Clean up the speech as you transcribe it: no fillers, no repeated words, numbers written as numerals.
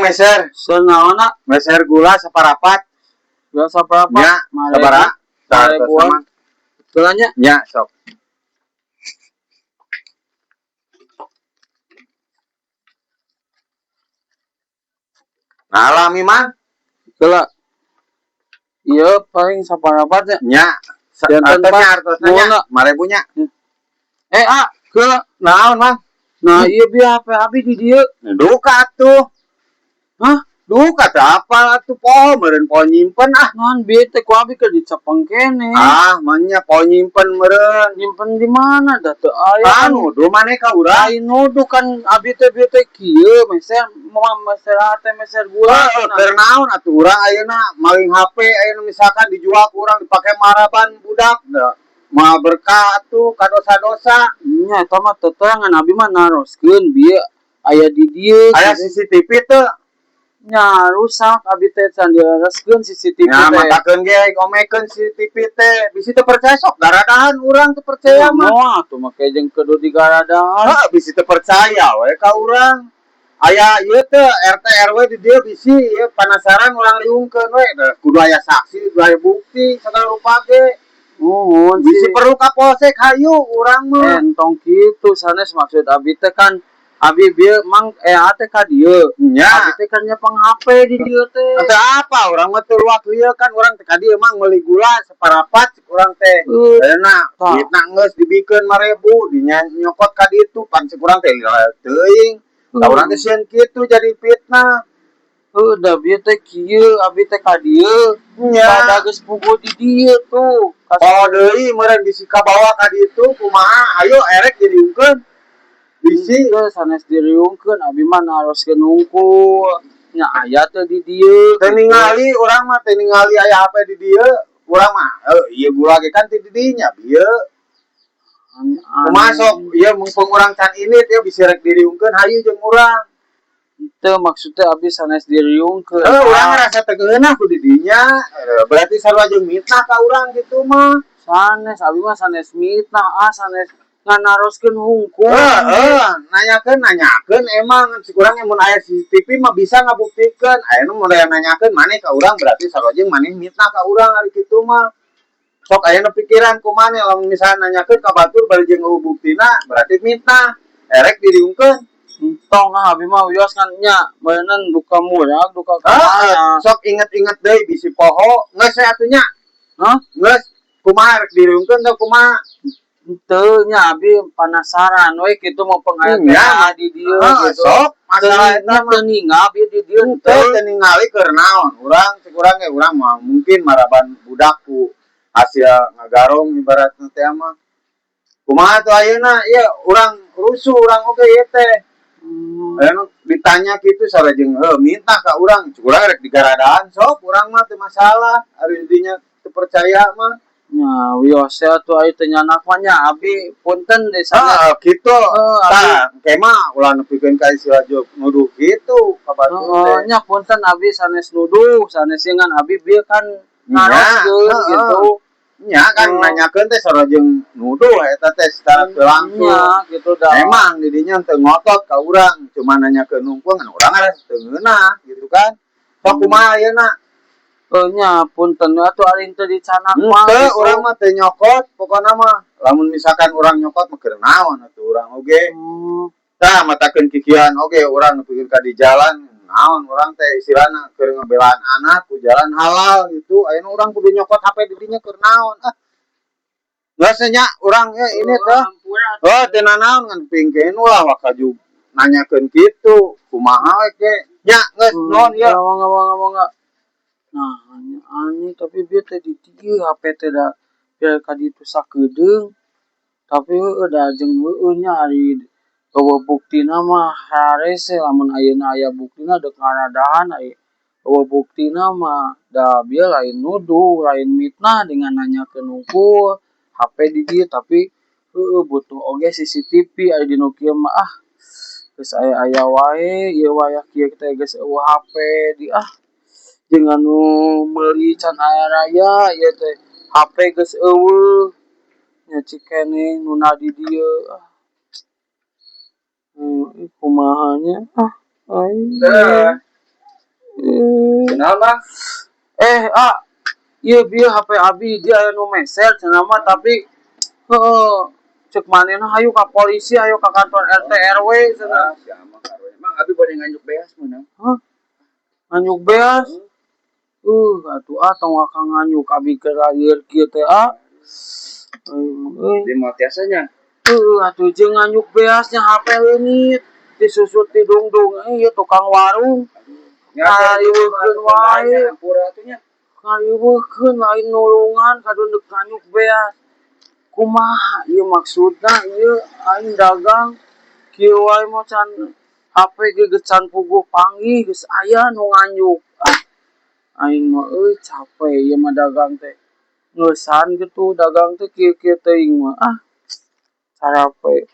meser. Senaona Meser gula saparapat. gula saparapat. Nya, sabaraha? Mare buang. Tulanya Nya, sok. Nah, alami mah. gula. Iya paling saparapat Nya. Jantan Artosnya mare bunya. Gula. Naon mah? Nah, iya biar apa di dia. Duka tuh. Hah? Duka apa tuh poho meureun poho nyimpen Non bete ku abi ke dicapang kene. Manya poho nyimpen meureun. Nyimpen di mana dah teu aya. Anu, do maneh ka urang. Lain nuduh kan abi teh kieu meser meser gula. Keur naon atuh urang ayeuna maling HP ayeuna misalkan dijual ku urang dipake maraban budak. Mah berkah atuh ka dosa-dosa. Nya eta mah teterangan abi mah naroskeun bieu aya di dieu. Aya CCTV teu? Nya rusak abi teh can direskeun CCTV teh. Nya matakeun ge omekeun CCTV teh. Bisi teu percaya sok garadahan urang teu percaya mah. Moal tuh make jeung kudu digaradahan. Bisi teu percaya we ka urang. Aya ieu teh RT RW di dieu bisi ieu panasaran urang riungkeun we. Kudu aya saksi, kudu aya bukti sagala rupa ge. Bisi perlu ka polsek hayu urang mah. Entong kitu sanes maksud abi teh kan abi bieu mang teh ka dieu. Nya. Abi teh kan nyepeng HP di dieu teh. Teu apa urang mah teu luak lieu kan urang teh ka dieu mang meuli gula saparapat urang teh. Ayeuna duitna geus dibikeun 5.000 dinya nyokot ka ditu pan cek urang teh teuing. Da urang teh sieun kitu jadi fitnah. Da bieu teh kieu abi teh ka dieu. Nya. Pada geus puguh di dieu tuh. Oh deui meureun bisi ka bawa ka ditu kumaha? Ayo erek diriungkeun. Bisi sanes diriungkeun abi mah naroskeun hungkul. Nya aya teh di dieu. Teu ningali urang mah teu ningali aya HP di dieu. Urang mah ieu gula ge kan teu di dinya bieu. Kumaha sok ieu mumpung urang can ini teh bisi rek diriungkeun hayu jeung urang. Teu maksudnya abi sanes diriungkeun. Urang ngarasa teu geunah ku di dinya. Berarti sarua jeung mitnah ka urang kitu mah. Sanes abi mah sanes mitnah sanes nganaroskeun hungkul. Nanyakeun emang si urang mun aya CCTV mah bisa ngabuktikeun. Ayeuna mun aya nanyakeun maneh ka urang berarti sarua jeung maneh mitnah ka urang ari kitu mah. Sok ayeuna pikiran ku maneh lamun misalna nanyakeun ka batur bari jeung buktina berarti mitnah. Erek diriungkeun. Entong abi mah wios kan nya meureun duka murag duka kamana. Sok inget-inget deui bisi poho geus atuh nya. Geus kumaha rek diriungkeun teh kumaha? Teu nya abi penasaran we kitu mau pengayat di dieu gitu. Sok masalah eta mah teu ninggal abi di dieu teu ningali keur naon. Urang cek urang ge urang mah mungkin maraban budak ku hasil ngagarong ibaratna teh mah. Kumaha tuh ayeuna? Ieu urang rusuh urang oge ieu teh. Ditanya gitu sarua jeung minta ka urang, cuk urang rek digaradahan sok urang mah teu masalah. Ari dinya teu percaya mah. Nya wios atuh aya teh nyanak mah nya abi punten deh sana. Kitu. Tah, kemah ulah nepikeun ka istilah nuduh kitu ka batur teh. Nya punten abi sanes nuduh, sanes ngan abi bieu kan naroskeun gitu. Nya kan nanyakeun teh sarua jeung nuduh eta teh secara teu langsung. Nya gitu dah. Emang didinya teu ngotot ka urang, cuma nanyakeun hungkul ngan urang geus teu ngeunah gitu kan. Sok kumaha ayeuna? Nya punten atuh ari teu dicanak mah. Teu urang mah teu nyokot, pokona mah lamun misalkan urang nyokot mah keur naon atuh urang oge. Tah matakeun kikieuan oge urang nepikeun ka di jalan. Naon urang teh istilahna keur ngabelaan anak ku jalan halal gitu. Ayeuna urang kudu nyokot HP di dinya keur naon? Geus nya urang ini teh. Teu nanaon ngan pingkeun ulah wakaju nanyakeun kitu. Kumaha we ge? Nya geus naon ieu? Mangga. Nah, aneh tapi bieu teh di dieu HP teh da biar ka ditu sakedeung. Tapi da jeung nya ari eueuh buktina mah harese lamun ayeuna aya buktina deuk ngaradahan eueuh buktina mah da bieu lain nuduh, lain mitnah dengan nanyakeun hungkul HP di dieu tapi butuh oge CCTV ari dinu kieu mah geus aya wae ieu wayah kieu teh geus eueuh HP di jeung anu meuli can aya raya ieu teh HP geus eueuh nya cikene nu di dieu kumaha nya Kenal Bang? Ieu bieu HP abi dia aya nu meser cenah mah tapi cek manehna hayu ka polisi, hayu ka kantor RT RW cenah. Siapa karunya? Mang abi bade nganjuk beas meunang. Nganyuk beas. Atuh tong akang nganyuk abi keur lahir kieu teh Di mau tiasanya. Atuh jeung nganyuk beasnya HP leungit disusut ti dungdung ieu tukang warung. Ngariweuhkeun wae. Ngariweuhkeun lain nulungan kaduduk nganyuk beas. Kumaha ieu maksudna ieu aing dagang kieu wae mah can HP ge geus can puguh panggih geus aya nu nganyuk. Aing mah capek ieu mah dagang teh. Ngeusan gitu dagang teh kieu-kieu teuing mah. Carape